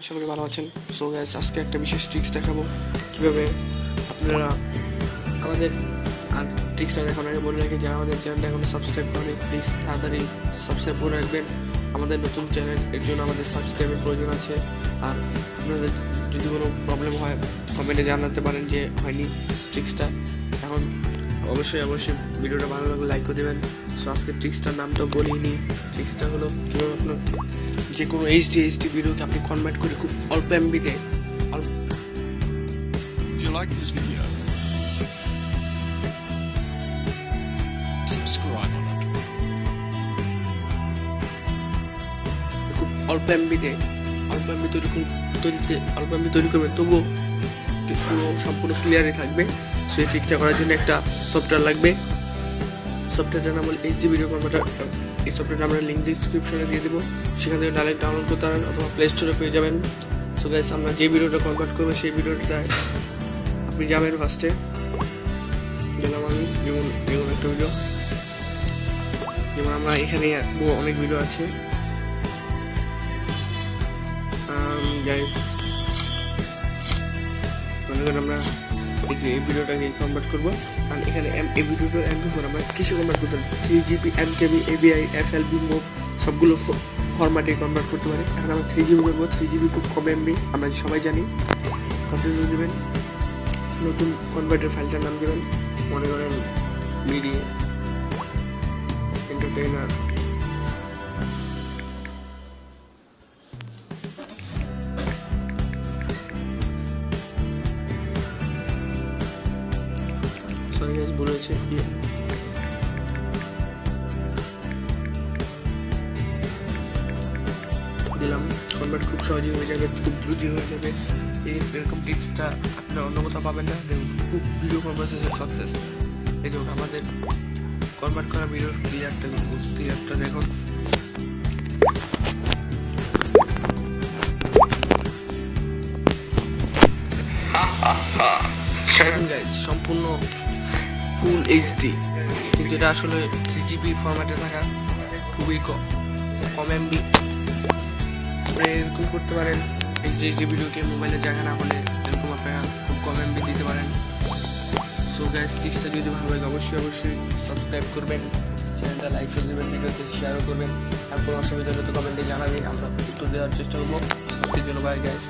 আশা করি ভালো আছেন। সো গাইস, আজকে একটা বিশেষ ট্রিক্স দেখাবো কীভাবে আপনারা আমাদের আর ট্রিক্সটা দেখানোর আগে বলে রাখি যারা আমাদের চ্যানেলটা এখনো সাবস্ক্রাইব করেনি প্লিজ তাড়াতাড়ি সাবস্ক্রাইব করে রাখবেন। আমাদের নতুন চ্যানেল, এর জন্য আমাদের সাবস্ক্রাইবের প্রয়োজন আছে। আর আপনাদের যদি কোনো প্রবলেম হয় কমেন্টে জানাতে পারেন যে হয়নি ট্রিক্সটা। এখন অবশ্যই ভিডিওটা ভালো লাগলে লাইক করে দেবেন। সো আজকে ট্রিক্সটার নাম তো বলিনি। ট্রিক্সটা হলো কীভাবে আপনার যে কোনো এইচডি ভিডিওকে আপনি কনভার্ট করে খুব অল্প এমবিতে If you like this video, subscribe on it. খুব অল্প এমবি তৈরি করবেন, তবুও পুরো সম্পূর্ণ ক্লিয়ারই থাকবে। সো এই ট্রিকটা করার জন্য একটা সফটওয়্যার লাগবে। সফটওয়্যারটার নাম হল এইচডি ভিডিও কনভার্টার। এই সফটওয়্যারটা আমরা লিঙ্ক ডিসক্রিপশনে দিয়ে দেবো, সেখান থেকে ডাইরেক্ট ডাউনলোড করতে পারেন অথবা প্লে স্টোরে পেয়ে যাবেন। সো গাইস, আমরা যে ভিডিওটা কনভার্ট করবো সেই ভিডিওটা আপনি যাবেন। ফার্স্টে গেলাম আমি, যেমন একটা ভিডিও, যেমন আমরা এখানে অনেক ভিডিও আছে গাইস। মনে করেন আমরা এই ভিডিওটাকে কনভার্ট করবো, আর এখানে এই ভিডিওটার MP4 আমরা কিছু কনভার্ট করতে পারি। 3GB, MKB, AVI, FLB, MOV সবগুলো ফরম্যাটে কনভার্ট করতে পারি। এখন আমরা 3GB করবো। 3GB খুব কম MB, আমরা সবাই জানি। কন্টিনিউ দেবেন, নতুন কনভার্টের ফাইলটার নাম দেবেন, মনে করেন মিডিয়া এন্টারটেইনার। সরি গাইস, ভুল হয়েছে। দিলাম, কনভার্ট খুব সহজেই হয়ে যাবে, খুব দ্রুতই হয়ে যাবে। এরকম ট্রিক্সটা আপনারা অন্য কোথাও পাবেন না। খুব ভিডিও কনভার্সেশন সাকসেস। এই জন্য আমাদের কনভার্ট করা ভিডিওর ক্লিয়ারটা দেখুন। সম্পূর্ণ ফুল এইচডি, কিন্তু এটা আসলে 3GB ফরম্যাটে থাকা, খুবই কম এমবি। আপনি এরকম করতে পারেন, এইচডি ভিডিওকে মোবাইলে জায়গা না হলে এরকম আপনারা খুব কম এমবি দিতে পারেন। সো গাইস, ট্রিক্সটা যদি ভালো লাগে অবশ্যই সাবস্ক্রাইব করবেন, চ্যানেলটা লাইক করে দেবেন, ভিডিওতে শেয়ারও করবেন। আর কোনো অসুবিধা হলে তো কমেন্টে জানাবেন, আমরা উত্তর দেওয়ার চেষ্টা করবো। আজকের জন্য বাই গাইস।